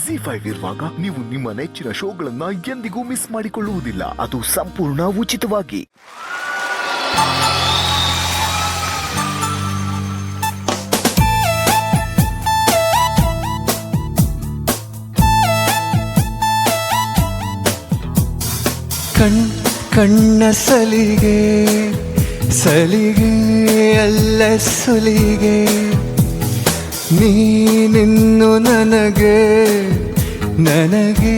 ಜಿ5 ಇರುವಾಗ ನೀವು ನಿಮ್ಮ ನೆಚ್ಚಿನ ಶೋಗಳನ್ನ ಎಂದಿಗೂ ಮಿಸ್ ಮಾಡಿಕೊಳ್ಳುವುದಿಲ್ಲ. ಅದು ಸಂಪೂರ್ಣ ಉಚಿತವಾಗಿ. ಕಣ್ಣ ಸಲಿಗೆ ಸಲಿಗೆ ಅಲ್ಲ ಸುಲಿಗೆ, ನೀನಿನ್ನು ನನಗೆ ನನಗೆ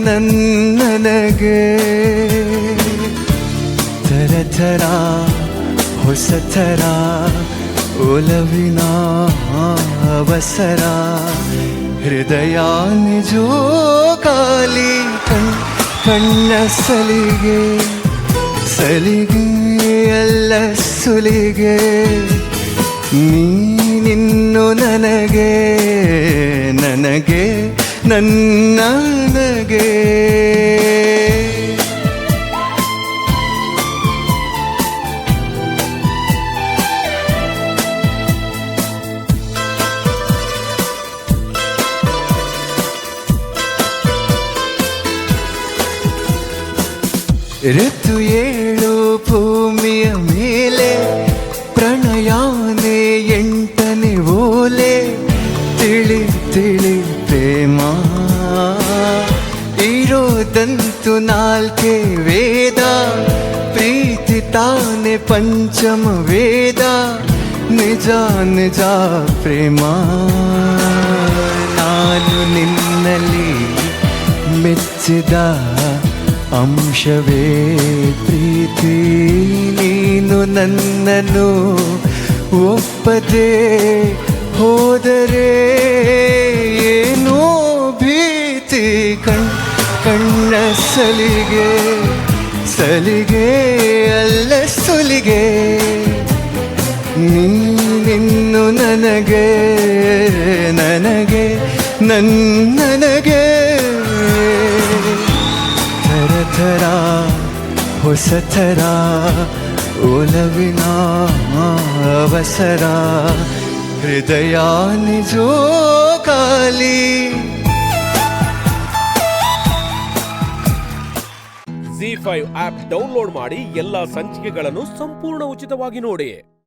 ನನ್ನನಗೆ. ಥರ ಥರ ಹೊಸ ಥರ ಒಲವಿನ ಅವಸರ, ಹೃದಯ ನಿಜೋ ಖಾಲಿ. ಕಣ್ಣ ಸಲಿಗೆ ಸಲಿಗೆ ಅಲ್ಲ ಸುಲಿಗೆ, ನೀನಿನ್ನು ನನಗೆ ನನಗೆ ನನ್ನನಗೆ. ಋತು ಏಳು ಭೂಮಿಯ ಮೇಲೆ, ಪ್ರಣಯಾನೆ ಎಂಟನೇ ಓಲೆ. ತಿಳಿ ತಿಳಿ ಪ್ರೇಮ ಇರೋದಂತು ನಾಲ್ಕೇ ವೇದ, ಪ್ರೀತಿ ತಾನೆ ಪಂಚಮ ವೇದ. ನಿಜ ನಿಜ ಪ್ರೇಮ ನಾನು ನಿನ್ನಲ್ಲಿ ಮೆಚ್ಚಿದ ಅಂಶವೇ ಪ್ರೀತಿ. ನೀನು ನನ್ನನ್ನು ಒಪ್ಪದೆ ಹೋದರೆ ಏನೋ ಭೀತಿ. ಕಣ್ಣ ಸಲಿಗೆ ಸಲಿಗೆ ಅಲ್ಲ ಸುಲಿಗೆ, ನೀನಿನ್ನು ನನಗೆ ನನಗೆ ನನ್ನನಗೆ. ಥರ ಥರ ಹೊಸ ಥರ ಒಲವಿನ ಅವಸರ, ಹೃದಯ ನಿಜೋ ಖಾಲಿ. ಜಿ5 ಆಪ್ ಡೌನ್ಲೋಡ್ ಮಾಡಿ ಎಲ್ಲಾ ಸಂಚಿಕೆಗಳನ್ನು ಸಂಪೂರ್ಣ ಉಚಿತವಾಗಿ ನೋಡಿ.